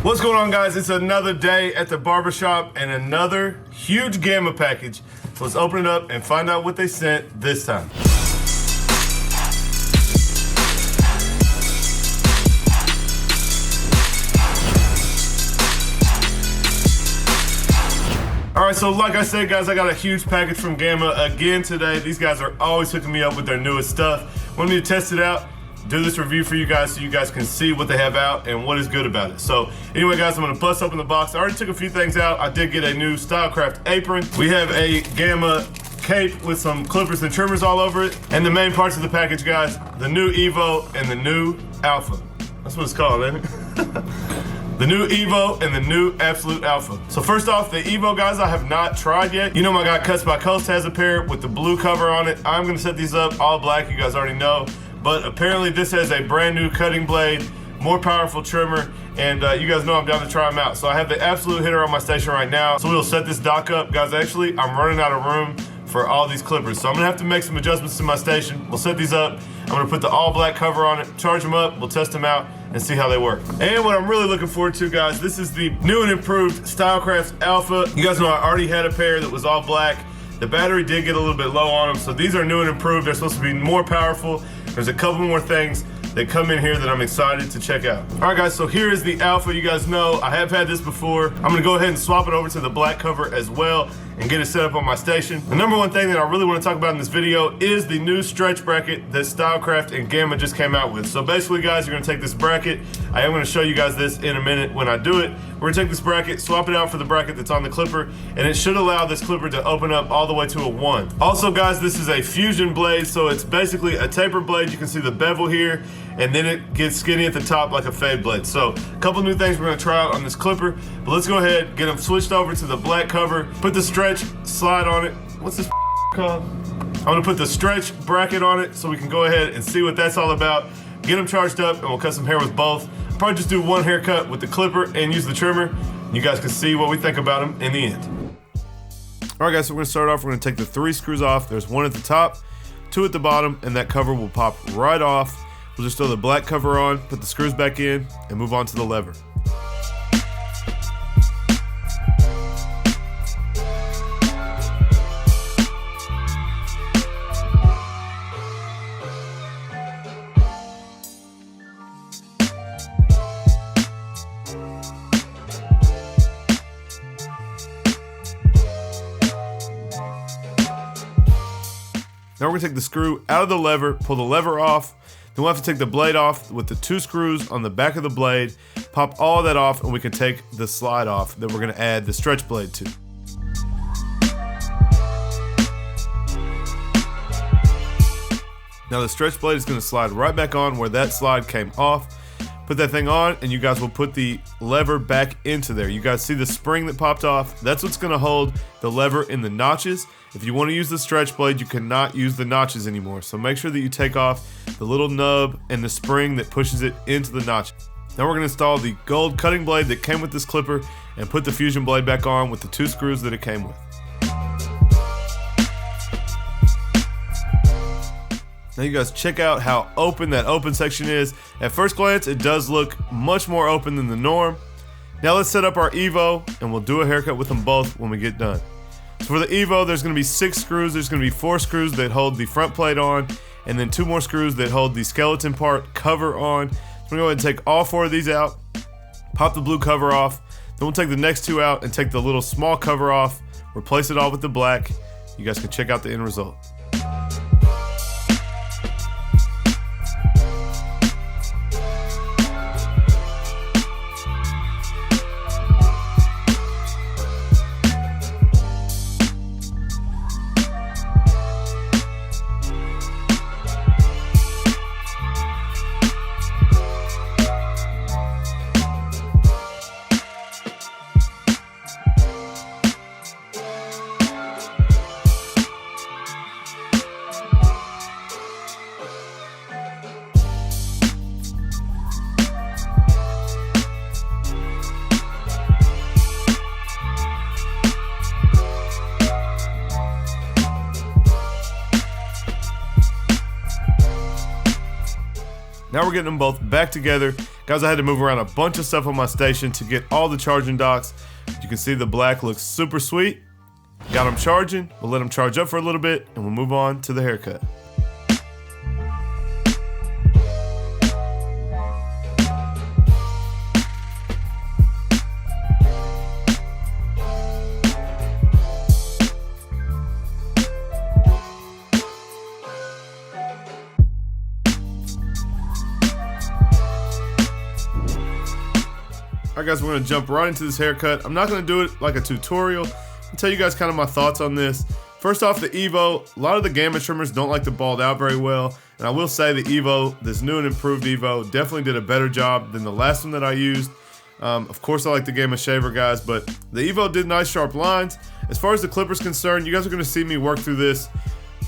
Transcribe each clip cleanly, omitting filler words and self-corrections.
What's going on, guys? It's another day at the barbershop and another huge Gamma package. So let's open it up and find out what they sent this time. All right, so like I said, guys, I got a huge package from Gamma again today. These guys are always hooking me up with their newest stuff. Want me to test it out, do this review for you guys so you guys can see what they have out and what is good about it. So anyway, guys, I'm gonna bust open the box. I already took a few things out. I did get a new StyleCraft apron. We have a Gamma cape with some clippers and trimmers all over it. And the main parts of the package, guys, the new EVO and the new Alpha. That's what it's called, ain't it? The new EVO and the new Absolute Alpha. So first off, the EVO, guys, I have not tried yet. You know my guy Cuts by Coast has a pair with the blue cover on it. I'm gonna set these up all black, you guys already know. But apparently this has a brand new cutting blade, more powerful trimmer, and you guys know I'm down to try them out. So I have the Absolute hitter on my station right now. So we'll set this dock up. Guys, actually, I'm running out of room for all these clippers. So I'm gonna have to make some adjustments to my station. We'll set these up. I'm gonna put the all black cover on it, charge them up, we'll test them out, and see how they work. And what I'm really looking forward to, guys, this is the new and improved StyleCraft Alpha. You guys know I already had a pair that was all black. The battery did get a little bit low on them, so these are new and improved. They're supposed to be more powerful. There's a couple more things that come in here that I'm excited to check out. All right, guys, so here is the Alpha. You guys know I have had this before. I'm gonna go ahead and swap it over to the black cover as well and get it set up on my station. The number one thing that I really wanna talk about in this video is the new stretch bracket that StyleCraft and Gamma just came out with. So basically, guys, you're gonna take this bracket. I am gonna show you guys this in a minute when I do it. We're gonna take this bracket, swap it out for the bracket that's on the clipper, and it should allow this clipper to open up all the way to a 1. Also, guys, this is a fusion blade, so it's basically a taper blade. You can see the bevel here, and then it gets skinny at the top like a fade blade. So a couple new things we're gonna try out on this clipper, but let's go ahead, get them switched over to the black cover, put the stretch slide on it. What's this called? I'm gonna put the stretch bracket on it so we can go ahead and see what that's all about. Get them charged up and we'll cut some hair with both. Probably just do one haircut with the clipper and use the trimmer. You guys can see what we think about them in the end. All right, guys, so we're gonna start off. We're gonna take the 3 screws off. There's 1 at the top, 2 at the bottom, and that cover will pop right off. We'll just throw the black cover on, put the screws back in, and move on to the lever. Now we're gonna take the screw out of the lever, pull the lever off, then we'll have to take the blade off with the 2 screws on the back of the blade, pop all that off, and we can take the slide off that we're gonna add the stretch blade to. Now the stretch blade is gonna slide right back on where that slide came off. Put that thing on, and you guys will put the lever back into there. You guys see the spring that popped off? That's what's gonna hold the lever in the notches. If you wanna use the stretch blade, you cannot use the notches anymore. So make sure that you take off the little nub and the spring that pushes it into the notch. Now we're gonna install the gold cutting blade that came with this clipper and put the fusion blade back on with the 2 screws that it came with. Now you guys check out how open that open section is. At first glance, it does look much more open than the norm. Now let's set up our EVO and we'll do a haircut with them both when we get done. So for the EVO, there's gonna be 6 screws. There's gonna be 4 screws that hold the front plate on, and then 2 more screws that hold the skeleton part cover on. So we're gonna go ahead and take all 4 of these out, pop the blue cover off, then we'll take the next 2 out and take the little small cover off, replace it all with the black. You guys can check out the end result. Now we're getting them both back together. Guys, I had to move around a bunch of stuff on my station to get all the charging docks. You can see the black looks super sweet. Got them charging. We'll let them charge up for a little bit and we'll move on to the haircut. Alright guys, we're going to jump right into this haircut. I'm not going to do it like a tutorial. I'll tell you guys kind of my thoughts on this. First off, the EVO. A lot of the gamma trimmers don't like to bald out very well. And I will say the EVO, this new and improved EVO, definitely did a better job than the last one that I used. Of course I like the gamma shaver guys, but the EVO did nice sharp lines. As far as the clipper's concerned, you guys are going to see me work through this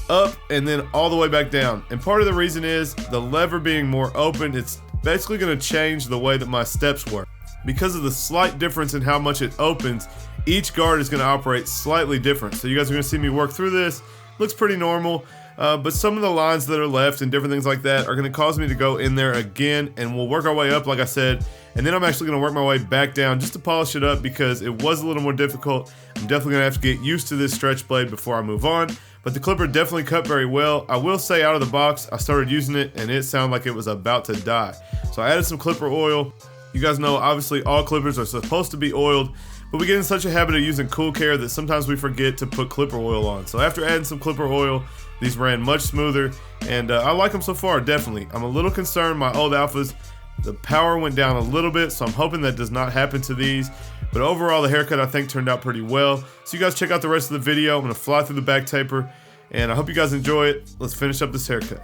up and then all the way back down. And part of the reason is the lever being more open, it's basically going to change the way that my steps work. Because of the slight difference in how much it opens, each guard is going to operate slightly different. So you guys are going to see me work through this. Looks pretty normal, but some of the lines that are left and different things like that are going to cause me to go in there again, and we'll work our way up like I said, and then I'm actually going to work my way back down just to polish it up because it was a little more difficult. I'm definitely going to have to get used to this stretch blade before I move on, but the clipper definitely cut very well. I will say out of the box, I started using it and it sounded like it was about to die. So I added some clipper oil. You guys know, obviously, all clippers are supposed to be oiled, but we get in such a habit of using Cool Care that sometimes we forget to put clipper oil on. So after adding some clipper oil, these ran much smoother, and I like them so far, definitely. I'm a little concerned my old Alphas, the power went down a little bit, so I'm hoping that does not happen to these. But overall, the haircut I think turned out pretty well. So you guys check out the rest of the video. I'm going to fly through the back taper, and I hope you guys enjoy it. Let's finish up this haircut.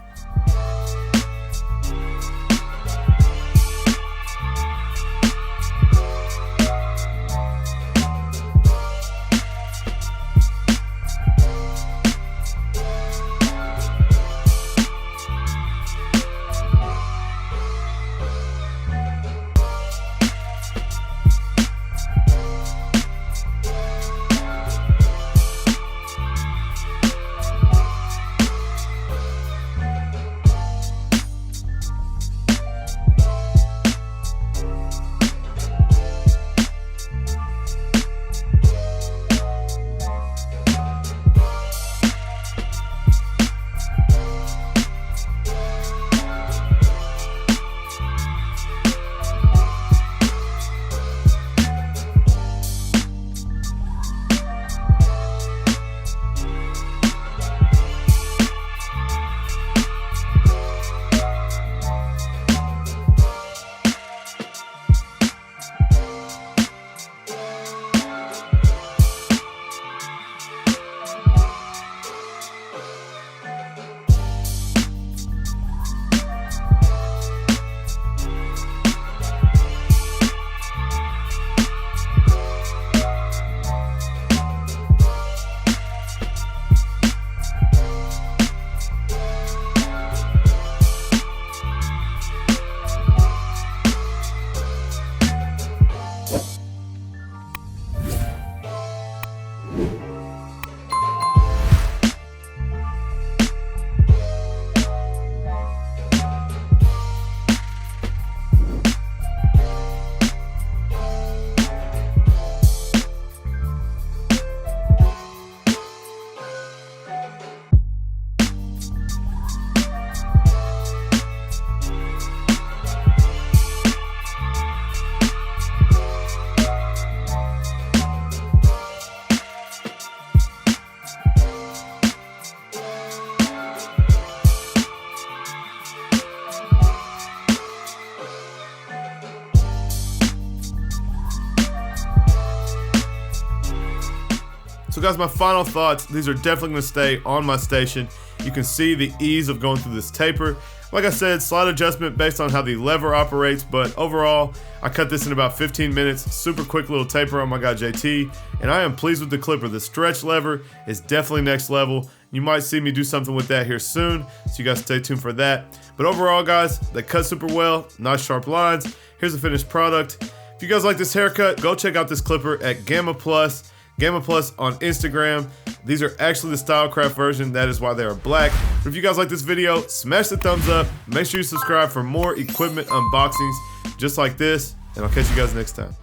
So guys, my final thoughts, these are definitely going to stay on my station. You can see the ease of going through this taper. Like I said, slight adjustment based on how the lever operates, but overall, I cut this in about 15 minutes. Super quick little taper on my guy JT, and I am pleased with the clipper. The stretch lever is definitely next level. You might see me do something with that here soon, so you guys stay tuned for that. But overall, guys, they cut super well, nice sharp lines. Here's the finished product. If you guys like this haircut, go check out this clipper at Gamma Plus on Instagram. These are actually the StyleCraft version, that is why they are black. But if you guys like this video, smash the thumbs up, make sure you subscribe for more equipment unboxings just like this, and I'll catch you guys next time.